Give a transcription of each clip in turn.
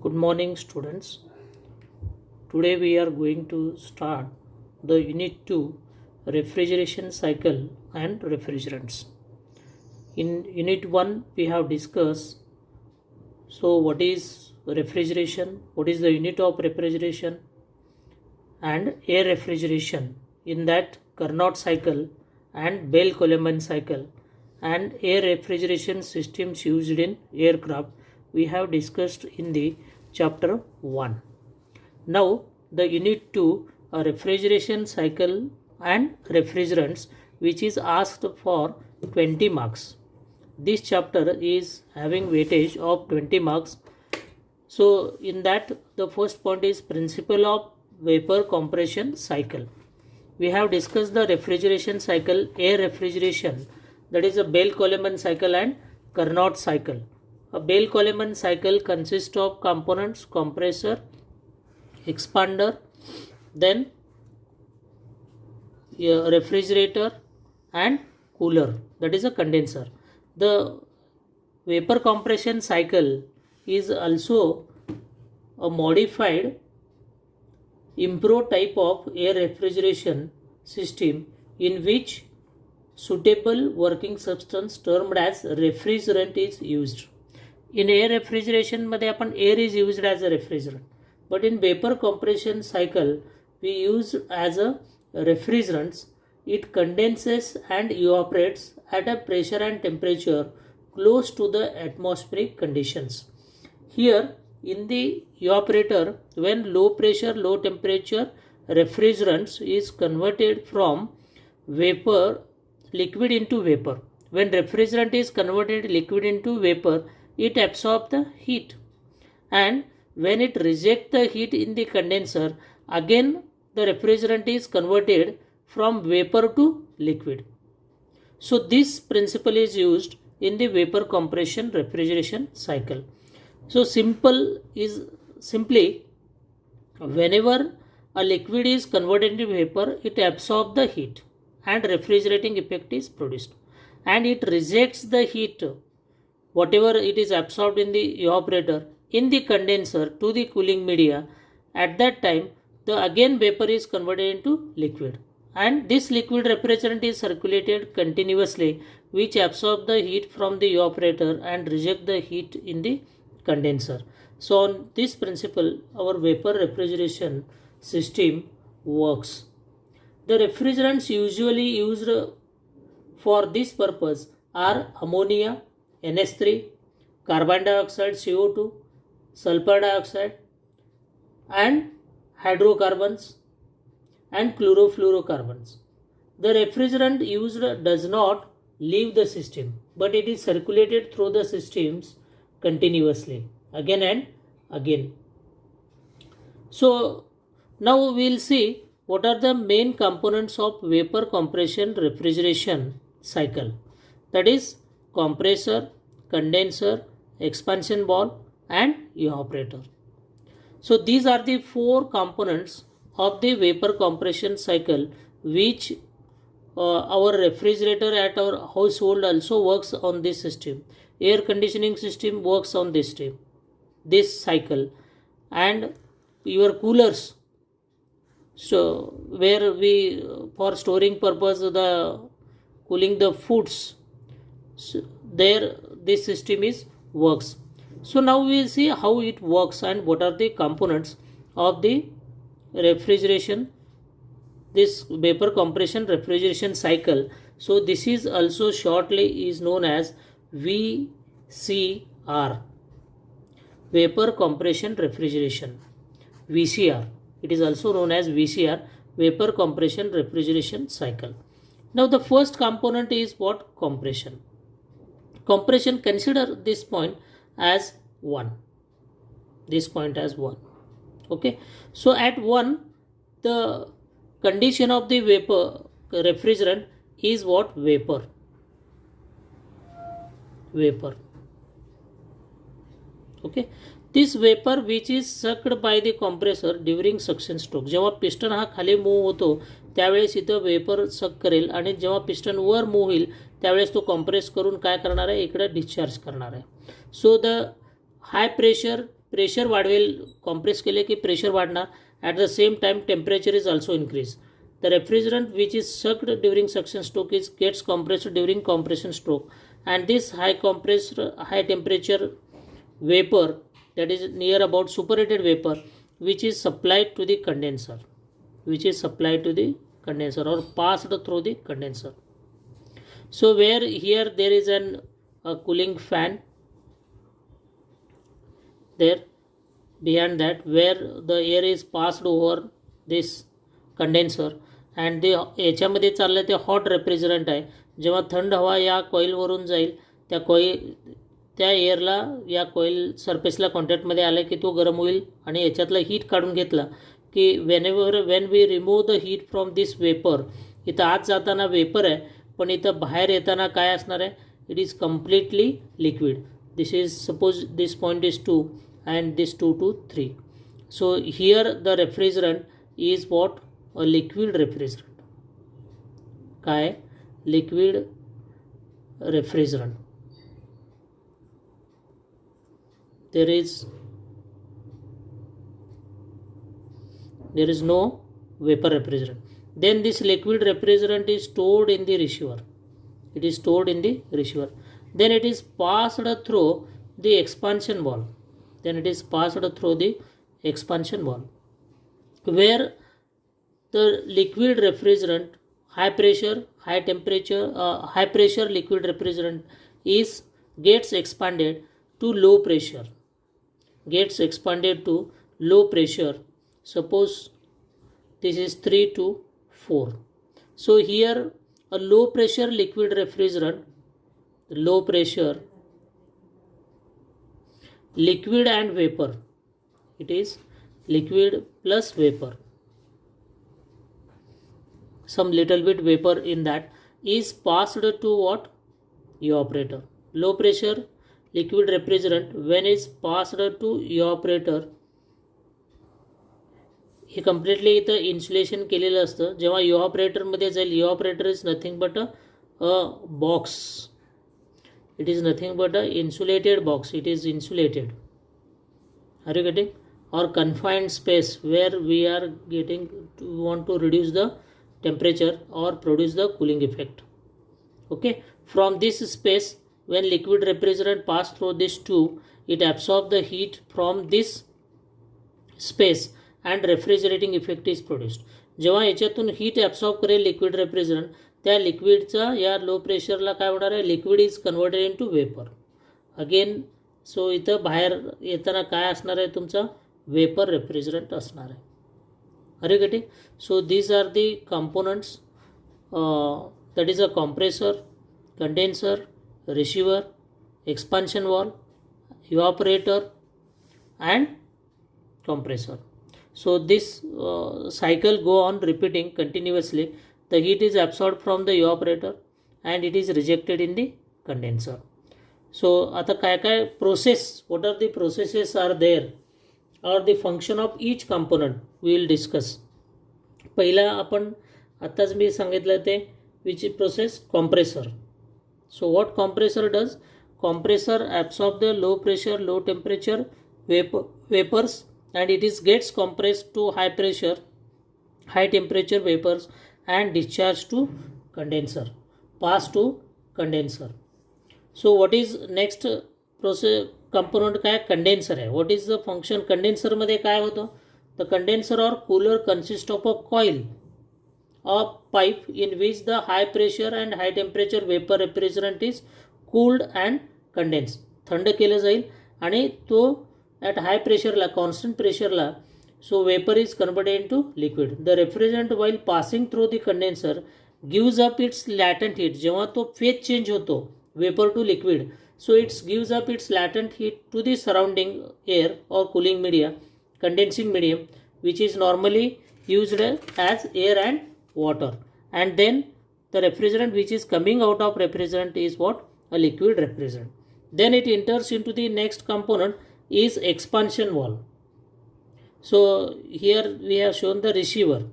Good morning, students. Today we are going to start the Unit 2 refrigeration cycle and refrigerants. In Unit 1, we have discussed what is refrigeration, what is the unit of refrigeration, and air refrigeration. In that, Carnot cycle and Bell-Coleman cycle and air refrigeration systems used in aircraft we have discussed in the chapter 1. Now the unit 2 a refrigeration cycle and refrigerants, which is asked for 20 marks. This chapter is having weightage of 20 marks. So in that, the first point is principle of vapor compression cycle. We have discussed the refrigeration cycle, air refrigeration, that is a Bell-Coleman cycle and Carnot cycle. A Bell-Coleman cycle consists of components: compressor, expander, then a refrigerator and cooler, that is a condenser. The vapor compression cycle is also a modified improved type of air refrigeration system in which suitable working substance termed as refrigerant is used. In air refrigeration मध्ये आपण air is used as a refrigerant, but in vapor compression cycle we use as a refrigerants. It condenses and evaporates at a pressure and temperature close to the atmospheric conditions. Here in the evaporator, when low pressure, low temperature refrigerants is converted from vapor, liquid into vapor. When refrigerant is converted liquid into vapor, it absorbs the heat, and when it rejects the heat in the condenser, again the refrigerant is converted from vapor to liquid. So this principle is used in the vapor compression refrigeration cycle. So simply whenever a liquid is converted into vapor, it absorbs the heat and refrigerating effect is produced, and it rejects the heat whatever it is absorbed in the evaporator in the condenser to the cooling media. At that time the again vapor is converted into liquid, and this liquid refrigerant is circulated continuously, which absorb the heat from the evaporator and reject the heat in the condenser. So on this principle our vapor refrigeration system works. The refrigerants usually used for this purpose are ammonia, NH3, carbon dioxide, CO2, sulfur dioxide, and hydrocarbons and chlorofluorocarbons. The refrigerant used does not leave the system, but it is circulated through the systems continuously again and again. So now we will see what are the main components of vapor compression refrigeration cycle. That is compressor, condenser, expansion valve and evaporator. So these are the four components of the vapor compression cycle, which our refrigerator at our household also works on this system. Air conditioning system works on this cycle, and your coolers, so where we for storing purpose the cooling the foods, so there this system is works. So now we will see how it works and what are the components of the refrigeration, this vapor compression refrigeration cycle. So this is also shortly is known as VCR, vapor compression refrigeration, VCR. It is also known as VCR, vapor compression refrigeration cycle. Now the first component is what? Compression. Compression, consider this point as 1. This point as 1. Okay. So at 1, the condition of the vapor refrigerant is what? Vapor. Vapor. Okay. This vapor which is sucked by the compressor during suction stroke. जेव्हा piston हा खाली move होतो त्यावेळेस इथं vapour सक करेल, आणि जेव्हा पिस्टन वर मूव्ह होईल त्यावेळेस तो कॉम्प्रेस करून काय करणार आहे? इकडे डिस्चार्ज करणार आहे. So the high pressure pressure वाढवेल, कॉम्प्रेस केले की प्रेशर वाढणार. At the same time temperature is also increase. The refrigerant which is sucked during suction stroke is gets compressed during compression stroke, and this high temperature vapor, that is near about superheated vapor, which is supplied to the condenser, or passed through the condenser. So where here there is a cooling fan there behind that, where the air is passed over this condenser and ते याच्यामध्ये चाललं ते hot refrigerant आहे. जेव्हा थंड हवा या कॉईलवरून जाईल त्या एअरला या कॉईल सरफेसला कॉन्टॅक्टमध्ये आला की तो गरम होईल आणि याच्यातलं हीट काढून घेतला की when we remove the heat from this vapour, इथं आत जाताना वेपर आहे पण इथं बाहेर येताना काय असणार आहे, it is completely liquid. This is suppose this point is 2 and this 2 to 3. So here the refrigerant is what, a liquid refrigerant. काय liquid refrigerant. there is no vapor refrigerant. Then this liquid refrigerant is stored in the receiver. It is stored in the receiver. Then it is passed through the expansion valve. Where the liquid refrigerant, high pressure liquid refrigerant gets expanded to low pressure. Suppose this is 3 to 4. So here a low pressure liquid refrigerant, liquid and vapor, it is liquid plus vapor, some little bit vapor in that, is passed to what, evaporator. Low pressure liquid refrigerant when is passed to evaporator, हे completely इथं insulation केलेलं असतं. जेव्हा इव्हॉपरेटरमध्ये जाईल, evaporator is nothing but a box, it is nothing but a insulated box, it is insulated. Are you getting? or confined space where we are want to reduce the temperature or produce the cooling effect. Okay, from this space, when liquid refrigerant pass through this tube, it absorbs the heat from this space and refrigerating effect is produced. जेव्हा याच्यातून heat absorb करेल liquid refrigerant, त्या लिक्विडचा या low प्रेशरला काय होणार आहे, liquid is converted into vapour again. So इथं बाहेर येताना काय असणार आहे, तुमचा वेपर रेफ्रिजरंट असणार आहे. Are getting? So these are the components, that is a compressor, condenser, receiver, expansion valve, evaporator and compressor. So this cycle go on repeating continuously. The heat is absorbed from the evaporator and it is rejected in the condenser. So आता काय काय process, what are the processes are there or the function of each component we will discuss. पहिला आपण आताच मी सांगितलं ते which process, compressor. So what compressor does? Compressor absorb the low pressure, low temperature vapors and it is gets compressed to high pressure, high temperature vapors and discharged to condenser, pass to condenser. So what is next process component काय, condenser है. What is the function condenser मध्ये काय होतं? The condenser or cooler consists of a coil, a pipe in which the high pressure and high temperature vapor refrigerant is cooled and condensed. थंड केलं जाईल आणि तो at high pressure la, constant pressure la, so vapor is converted into liquid. The refrigerant while passing through the condenser gives up its latent heat. जेव्हा तो phase change होतो vapor to liquid, so it gives up its latent heat to the surrounding air or cooling media, condensing medium, which is normally used as air and water. And then the refrigerant which is coming out of refrigerant is what? A liquid refrigerant. Then it enters into the next component is expansion valve. So here we have shown the receiver.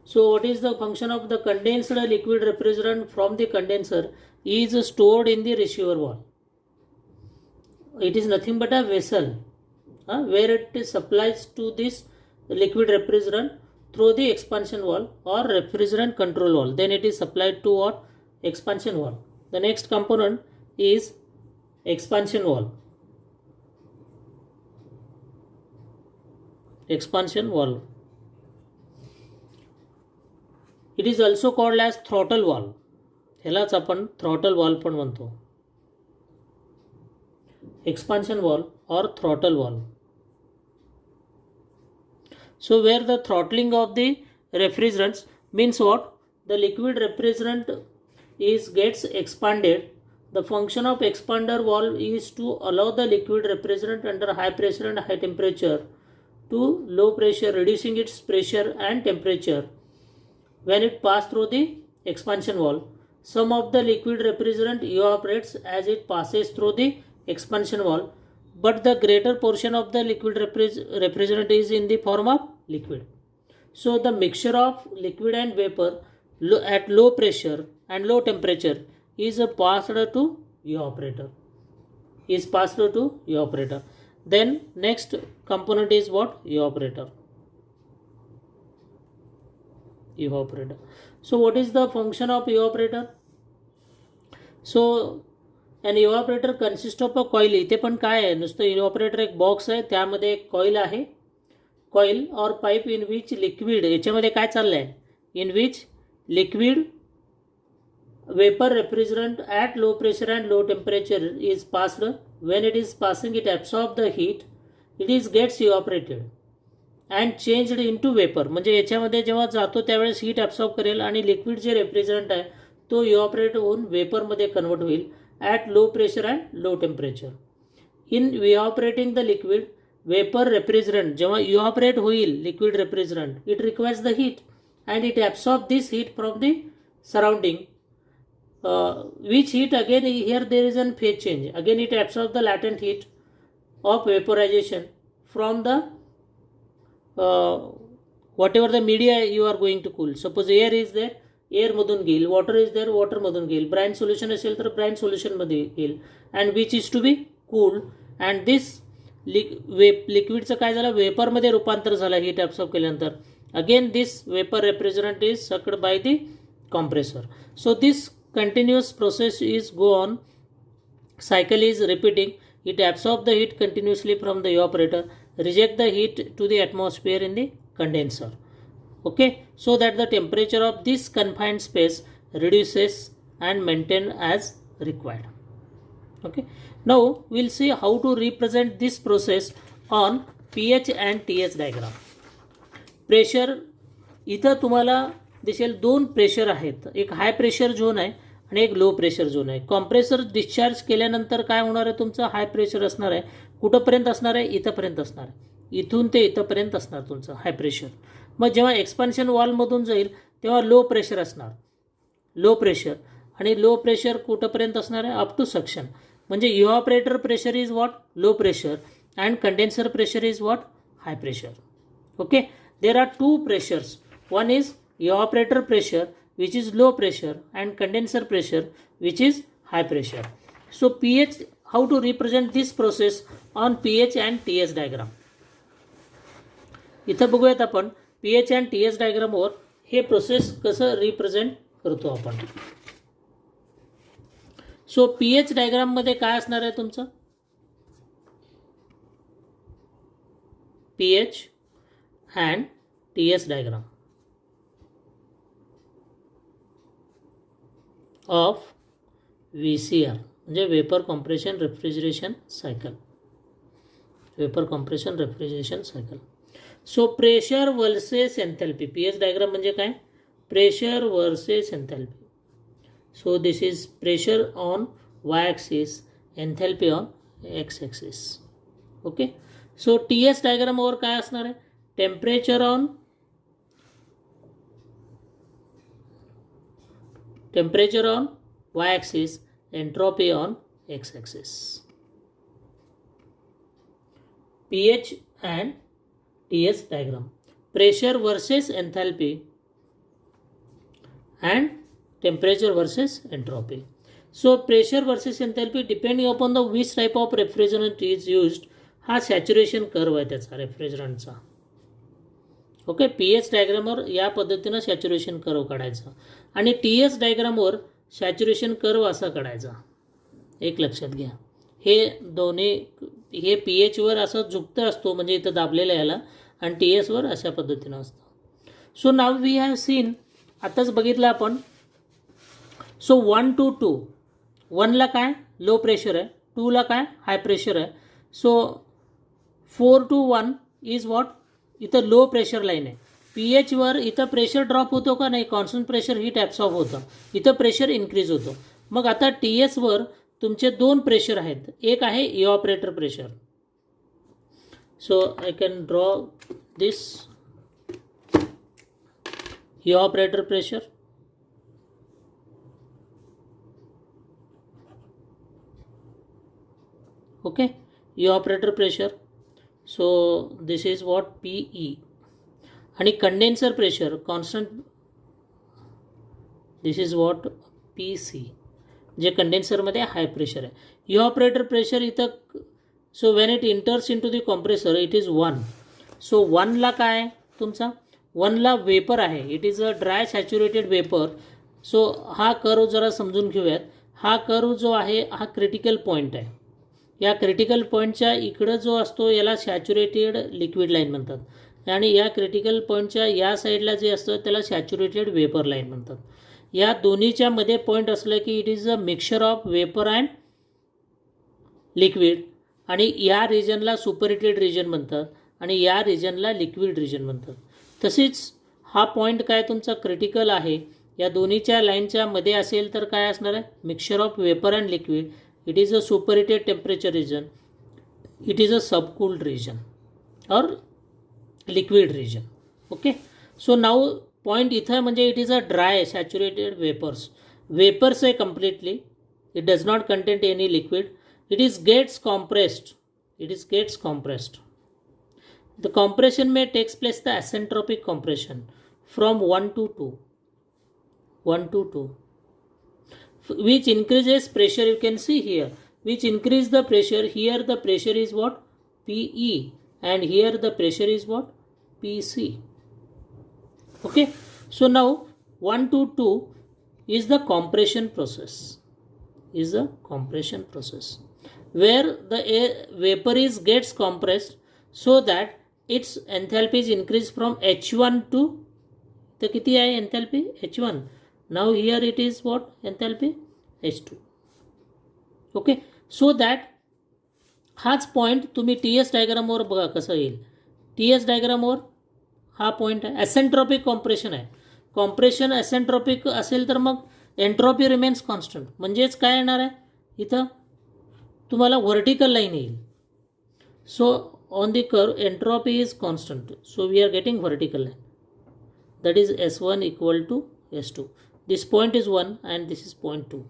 So what is the function of the condensed liquid refrigerant from the condenser is stored in the receiver valve. it is nothing but a vessel where it is supplies to this liquid refrigerant through the expansion valve or refrigerant control valve. Then it is supplied to what? Expansion valve. The next component is expansion valve. Expansion valve. It is also called as throttle valve. ह्यालाच आपण throttle valve पण म्हणतो. Expansion valve or throttle valve. So where the throttling of the refrigerants means what? The liquid refrigerant gets expanded. The function of expander valve is to allow the liquid refrigerant under high pressure and high temperature to low pressure, reducing its pressure and temperature when it passes through the expansion valve. Some of the liquid refrigerant evaporates as it passes through the expansion valve, but the greater portion of the liquid refrigerant is in the form of liquid. So the mixture of liquid and vapor at low pressure and low temperature is passed to evaporator. Then next component is what? Evaporator. So what is the function of evaporator? So an evaporator consists of a coil. इथे पण काय आहे? नुसतं evaporator एक box आहे, त्यामध्ये एक coil आहे. कॉईल और पाईप इन विच लिक्विड, याच्यामध्ये काय चाललंय? In which liquid vapor refrigerant at low pressure and low temperature is passed. When it is passing, it absorbs the heat. It gets evaporated and changed into vapor. म्हणजे याच्यामध्ये जेव्हा जातो त्यावेळेस heat absorb करेल आणि लिक्विड जे refrigerant आहे तो इव्हॉपरेट होऊन वेपरमध्ये कन्वर्ट होईल at low pressure and low temperature. In इव्हॉपरेटिंग the liquid vapour refrigerant जेव्हा इव्हॉपरेट होईल liquid refrigerant, it requires the heat and it absorb this heat from the surrounding. Which heat again here there is a phase change. Again it absorbs the latent heat of vaporization from the whatever the media you are going to cool. Suppose air is there, air मधून घेईल, water is there, water मधून घेईल, brine solution असेल तर brine solution मध्ये घेईल, and which is to be cooled. And this लिक्विडचं काय झालं, वेपर मध्ये रूपांतर झालं हीट ॲब्सॉर्ब केल्यानंतर. Again this vapor refrigerant is sucked by the compressor. So this continuous process is go on, cycle is repeating. It absorbs the heat continuously from the evaporator, reject the heat to the atmosphere in the condenser. Okay, so that the temperature of this confined space reduces and maintained as required. Okay, now we'll see how to represent this process on pH and TS diagram. Pressure, इथं तुम्हाला दिसेल दोन pressure आहेत, एक high pressure zone आहे आणि एक low pressure zone आहे. कॉम्प्रेसर डिस्चार्ज केल्यानंतर काय होणार आहे, तुमचं हाय प्रेशर असणार आहे. कुठंपर्यंत असणार आहे, इथंपर्यंत असणार आहे, इथून ते इथंपर्यंत असणार तुमचं हाय प्रेशर. मग जेव्हा एक्सपान्शन वॉलमधून जाईल तेव्हा लो प्रेशर असणार, लो प्रेशर, आणि लो प्रेशर कुठंपर्यंत असणार आहे, अप टू सक्शन. म्हणजे evaporator pressure is what, low pressure, and condenser pressure is what, high pressure. Okay, there are two pressures, one is evaporator pressure which is low pressure and condenser pressure which is high pressure. So pH, how to represent this process on pH and TS diagram. इथं बघूयात आपण pH and TS diagram वर हे process कसं represent करतो आपण. सो pH diagram मध्ये काय असणार आहे तुमचं, pH and TS diagram of VCR म्हणजे vapour compression refrigeration cycle. Vapour compression refrigeration cycle. So pressure versus enthalpy. PH diagram म्हणजे काय, pressure versus enthalpy. So this is pressure on Y axis, enthalpy on X axis. Okay, so TS डायग्रामवर काय असणार आहे, temperature on y-axis, entropy on x-axis. pH and TS diagram, pressure versus enthalpy and temperature versus entropy. So pressure versus enthalpy depending upon the which type of refrigerant is used. हा saturation curve आहे त्याचा रेफ्रिजरंटचा. Okay, P H डायग्रामवर या पद्धतीनं saturation curve काढायचा आणि T S डायग्रामवर सॅच्युरेशन कर्व असा काढायचा. एक लक्षात घ्या, हे दोन्ही हे पी एचवर असं झुकतं असतो म्हणजे इथं दाबलेलं याला, आणि टी एसवर अशा पद्धतीनं असतं. सो नाव वी हॅव सीन, आताच बघितलं आपण. सो 1 to 2, 1ला काय लो प्रेशर आहे, 2ला काय हाय प्रेशर आहे. सो 4 to 1 इज वॉट, इथं लो प्रेशर लाईन आहे. पी एचवर इथं प्रेशर ड्रॉप होतो का नाही, कॉन्स्टंट प्रेशर हीट ॲब्सॉर्ब होतं, इथं प्रेशर इन्क्रीज होतो. मग आता टी एसवर तुमचे दोन प्रेशर आहेत, एक आहे evaporator pressure. So I can draw this evaporator pressure. Okay, evaporator pressure. So this is what PE. आणि condenser pressure constant, this is what P C, जे कंडेन्सरमध्ये हाय प्रेशर आहे. इव्हॅपोरेटर प्रेशर इथं, so when it enters into the compressor it is 1. So 1ला काय तुमचा, 1ला vapour आहे, it is a dry saturated vapour. So हा कर्व जरा समजून घेऊयात. हा कर्व जो आहे हा क्रिटिकल पॉईंट आहे. या क्रिटिकल पॉईंटच्या इकडं जो असतो याला सॅच्युरेटेड लिक्विड लाईन म्हणतात, आणि या क्रिटिकल पॉईंटच्या या साईडला जे असतं त्याला सॅच्युरेटेड वेपर लाईन म्हणतात. या दोन्हीच्या मध्ये पॉईंट असलं की it is a mixture of vapour and liquid, आणि या रिजनला सुपरहिटेड रिजन म्हणतात आणि या रिजनला लिक्विड रिजन म्हणतात. तसेच हा पॉईंट काय तुमचा क्रिटिकल आहे, या दोन्हीच्या लाईनच्या मध्ये असेल तर काय असणार आहे, mixture of vapour and liquid. It is a superheated temperature region, it is a subcooled region और liquid region. Okay, so now point इथं म्हणजे it is a dry saturated vapours आहे completely. It does not content any liquid. It is gets compressed. The compression may takes place the asentropic compression from 1 to 2, which increases pressure. You can see here, which increase the pressure. Here the pressure is what, PE, and here the pressure is what, PC. Okay, so now 1 to 2 is the compression process, where the air vapor gets compressed so that its enthalpy is increased from H1 to, the किती आहे enthalpy, H1. Now here it is what, enthalpy H2. Okay, so that हाच point तुम्ही T S डायग्रामवर बघा कसं येईल. T S डायग्रामवर हा point आहे, ॲसेंट्रॉपिक compression आहे. कॉम्प्रेशन ॲसेंट्रॉपिक असेल तर मग एंट्रॉपी रिमेन्स कॉन्स्टंट, म्हणजेच काय येणार आहे इथं तुम्हाला व्हर्टिकल लाईन येईल. सो on the curve entropy is constant, so we are getting vertical line, that is S1 equal to S2. This point is 1 and this is point 2.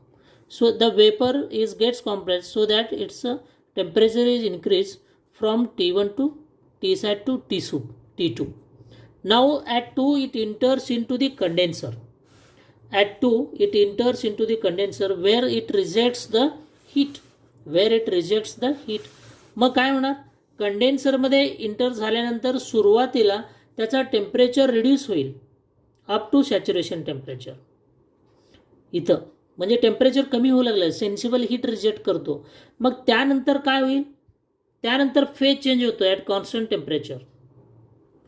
So the vapor gets compressed so that its temperature is increased from T1 to Tsat to T2. Now at 2 it enters into the condenser. At 2 it enters into the condenser where it rejects the heat. मग काय होणार, कंडेन्सरमध्ये inter झाल्यानंतर सुरुवातीला त्याचा temperature reduce होईल up to saturation temperature. इथं म्हणजे temperature कमी होऊ लागलं, सेन्सिबल हीट रिजेक्ट करतो. मग त्यानंतर काय होईल, त्यानंतर फेज चेंज होतो ॲट कॉन्स्टंट टेम्परेचर,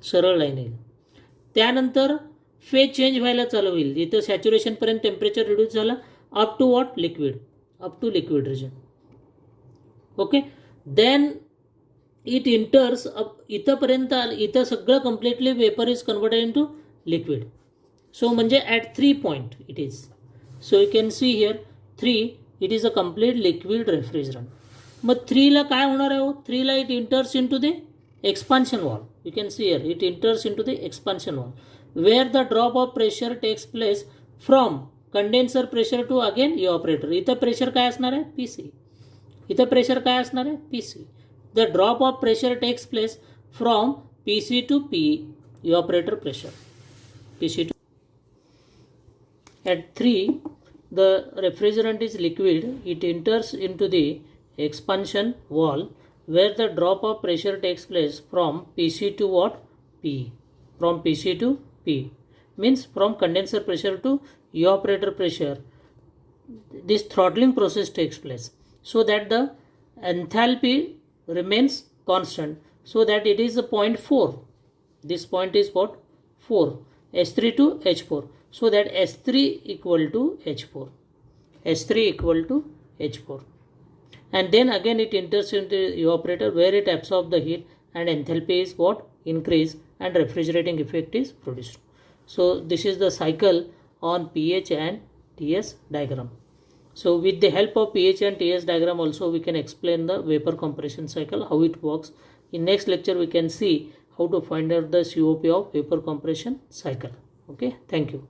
सरळ लाईन येईल. त्यानंतर फेज चेंज व्हायला चालू होईल, इथं सॅच्युरेशनपर्यंत टेम्परेचर रिड्यूस झालं up to what, liquid, up to liquid region. Okay, then it enters इथंपर्यंत, इथं सगळं completely vapour is converted into liquid. So म्हणजे at 3 point it is. So you can see here 3 it is a complete liquid refrigerant. मग 3ला काय होणार आहे, 3ला it enters into the expansion valve. You can see here it enters into the expansion valve where the drop of pressure takes place from condenser pressure to again evaporator. इथं pressure काय असणार आहे, PC. इथं pressure काय असणार आहे, PC. The drop of pressure takes place from PC to PE, evaporator pressure, PC to. At 3 the refrigerant is liquid, it enters into the expansion valve where the drop of pressure takes place from PC to what? P. From PC to P. Means from condenser pressure to evaporator pressure. This throttling process takes place so that the enthalpy remains constant, so that it is a 0.4. This point is what? 4. S3 to H4. So that S3 equal to H4. S3 equal to H4. And then again it enters into the evaporator where it absorbs the heat and enthalpy is what? Increase and refrigerating effect is produced. So this is the cycle on pH and TS diagram. So with the help of pH and TS diagram also we can explain the vapor compression cycle, how it works. In next lecture we can see how to find out the COP of vapor compression cycle. Okay, thank you.